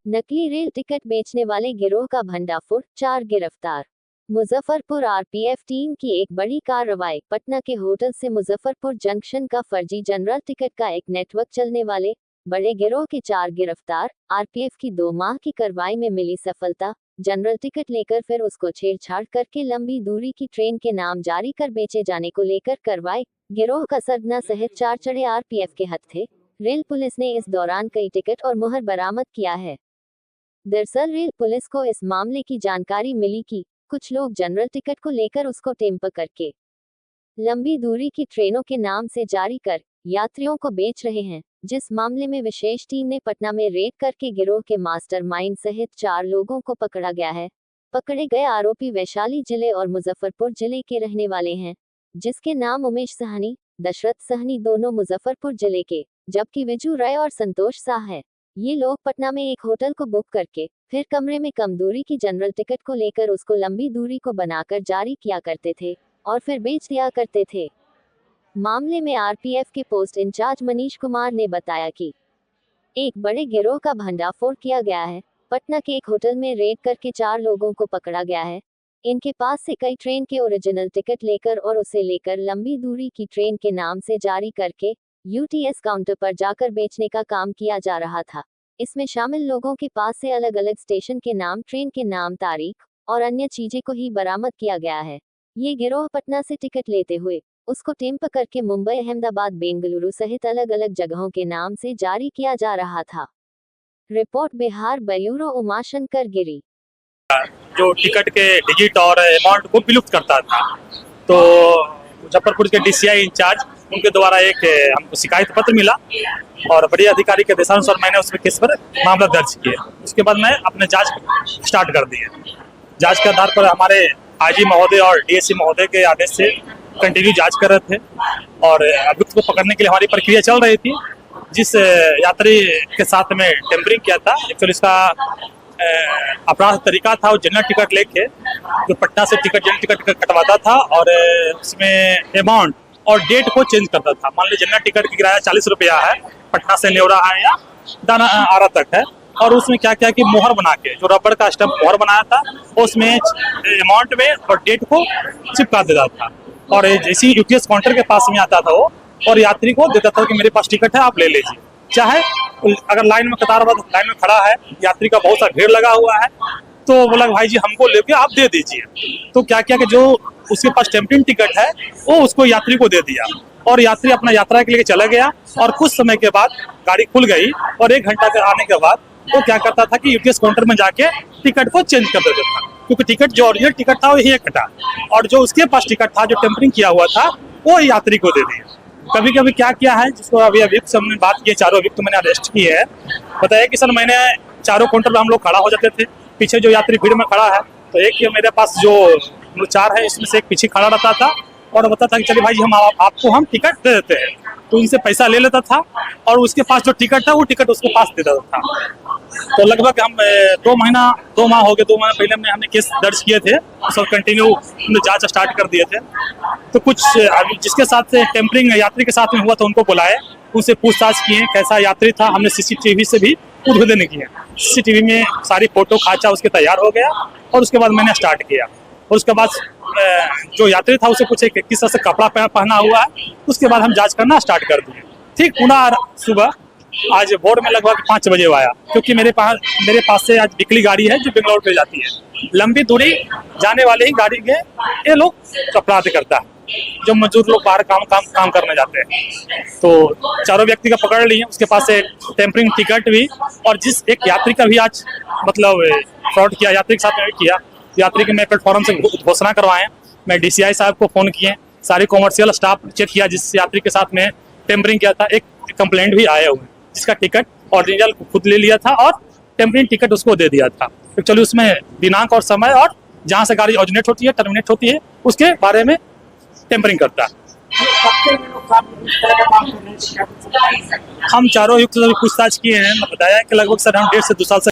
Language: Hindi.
नकली रेल टिकट बेचने वाले गिरोह का भंडाफोड़, 4 गिरफ्तार। मुजफ्फरपुर आरपीएफ टीम की एक बड़ी कार्रवाई। पटना के होटल से मुजफ्फरपुर जंक्शन का फर्जी जनरल टिकट का एक नेटवर्क चलने वाले बड़े गिरोह के 4 गिरफ्तार। आरपीएफ की 2 माह की कार्रवाई में मिली सफलता। जनरल टिकट लेकर फिर उसको छेड़छाड़ करके लंबी दूरी की ट्रेन के नाम जारी कर बेचे जाने को लेकर कार्रवाई। गिरोह का सरगना सहित 4 चढ़े आरपीएफ के हाथ थे। रेल पुलिस ने इस दौरान कई टिकट और मुहर बरामद किया है। दरअसल रेल पुलिस को इस मामले की जानकारी मिली कि कुछ लोग जनरल टिकट को लेकर उसको टेम्पर करके लंबी दूरी की ट्रेनों के नाम से जारी कर यात्रियों को बेच रहे हैं, जिस मामले में विशेष टीम ने पटना में रेड करके गिरोह के मास्टरमाइंड सहित 4 लोगों को पकड़ा गया है। पकड़े गए आरोपी वैशाली जिले और मुजफ्फरपुर जिले के रहने वाले हैं, जिसके नाम उमेश सहनी, दशरथ सहनी दोनों मुजफ्फरपुर जिले के, जबकि विजू राय और संतोष शाह है। ये लोग पटना में एक होटल को बुक करके फिर कमरे में कम दूरी की जनरल टिकट को लेकर उसको लंबी दूरी को बनाकर जारी किया करते थे और फिर बेच दिया करते थे। मामले में आरपीएफ के पोस्ट इंचार्ज मनीष कुमार ने बताया कि एक बड़े गिरोह का भंडाफोड़ किया गया है। पटना के एक होटल में रेड करके 4 लोगों को पकड़ा गया है। इनके पास से कई ट्रेन के ओरिजिनल टिकट लेकर और उसे लेकर लंबी दूरी की ट्रेन के नाम से जारी करके यूटीएस काउंटर पर जाकर बेचने का काम किया जा रहा था। इसमें शामिल लोगों के पास से अलग अलग स्टेशन के नाम, ट्रेन के नाम, तारीख और अन्य चीजें को ही बरामद किया गया है। ये गिरोह पटना से टिकट लेते हुए उसको टेम्पर करके मुंबई, अहमदाबाद, बेंगलुरु सहित अलग अलग जगहों के नाम से जारी किया जा रहा था। रिपोर्ट बिहार ब्यूरो, उमाशंकर गिरी। जो टिकट के डिजिट और अमाउंट को विलुप्त करता था, तो मुजफ्फरपुर के डीसीआई इंचार्ज उनके द्वारा एक हमको शिकायत पत्र मिला और बड़े अधिकारी के आदेशानुसार मैंने उसमें केस पर मामला दर्ज किया। उसके बाद मैं अपने जांच स्टार्ट कर दिए। जांच के आधार पर हमारे आईजी महोदय और डीएससी महोदय के आदेश से कंटिन्यू जांच कर रहे थे और अभियुक्त को पकड़ने के लिए हमारी प्रक्रिया चल रही थी। जिस यात्री के साथ में टेम्परिंग किया था, एक्चुअली इसका अपराध तरीका था, वो जनरल टिकट लेके जो पटना से जनरल टिकट कटवाता था और उसमें अमाउंट और डेट को चेंज करता था। मान लीजिए जनरल टिकट की किराया 40 रुपया है, पटना से नेवरा है या दाना आरा तक है, और उसमें क्या क्या कि मोहर बना के जो रबड़ का स्टम्प मोहर बनाया था, उसमें अमाउंट में और डेट को चिपका देता था। और जैसे यूटीएस काउंटर के पास में आता था वो और यात्री को देता था कि मेरे पास टिकट है, आप ले लीजिए। चाहे अगर लाइन में कतारबद्ध लाइन में खड़ा है, यात्री का बहुत सा भीड़ लगा हुआ है, तो बोला भाई जी हमको लेके आप दे दीजिए। तो क्या क्या कि जो उसके पास टेम्परिंग टिकट है वो उसको यात्री को दे दिया और यात्री अपना यात्रा के लिए चला गया। और कुछ समय के बाद गाड़ी खुल गई और 1 घंटा के आने के बाद वो क्या करता था कि यूटीएस काउंटर में जाके टिकट को चेंज कर देता था, क्योंकि टिकट जो ओरिजिनल टिकट था वो ही कटा और जो उसके पास टिकट था जो टेम्परिंग किया हुआ था वो यात्री को दे दिया। कभी कभी क्या किया है, जिसको अभी अभियुक्त से हमने बात की, 4 अभियुक्त मैंने अरेस्ट किए हैं। बताया कि सर मैंने 4 काउंटर पर हम लोग खड़ा हो जाते थे, पीछे जो यात्री भीड़ में खड़ा है तो एक मेरे पास जो 4 है इसमें से एक पीछे खड़ा रहता था और बताता था कि चलिए भाई हम आपको हम टिकट दे देते हैं। तो उनसे पैसा ले लेता था और उसके पास जो टिकट था वो टिकट उसके पास दे देता था। तो लगभग हम 2 माह हो गए, 2 माह पहले हमने केस दर्ज किए थे, उस वक्त कंटिन्यू हमने जांच स्टार्ट कर दिए थे। तो कुछ जिसके साथ टेम्परिंग यात्री के साथ में हुआ था उनको बुलाए, उनसे पूछताछ किए कैसा यात्री था। हमने सीसीटीवी से भी उद्भेदन किया, सीसीटीवी में सारी फोटो खाचा उसके तैयार हो गया और उसके बाद मैंने स्टार्ट किया। और उसके बाद जो यात्री था उसे पूछे किस तरह से कपड़ा पहना हुआ है, उसके बाद हम जांच करना स्टार्ट कर दिए। ठीक पुनः सुबह आज भोर में लगभग 5 बजे आया, क्योंकि मेरे पास से आज बिकली गाड़ी है जो बेंगलोर पे जाती है। लंबी दूरी जाने वाले ही गाड़ी के ये लोग अपराध करता है, जो मजदूर लोग बाहर काम करने जाते हैं। तो 4 व्यक्ति का पकड़ लिए, उसके पास से टेम्परिंग टिकट भी और जिस एक यात्री का भी आज मतलब फ्रॉड किया, यात्री के साथ में किया। यात्री के मैं प्लेटफॉर्म से घोषणा करवाएं, मैं डीसीआई साहब को फोन किए, सारी कॉमर्शियल स्टाफ चेक किया जिस यात्री के साथ में टेम्परिंग किया था। एक कंप्लेंट भी आया हुआ है जिसका टिकट ओरिजिनल खुद ले लिया था और टेम्परिंग टिकट उसको दे दिया था। तो चलो उसमें दिनांक और समय और जहाँ से गाड़ी ओरिजिनेट होती है, टर्मिनेट होती है, उसके बारे में टेम्परिंग करता है। हम 4 युक्त पूछताछ किए हैं। बताया कि लगभग सर हम 1.5 से 2 साल से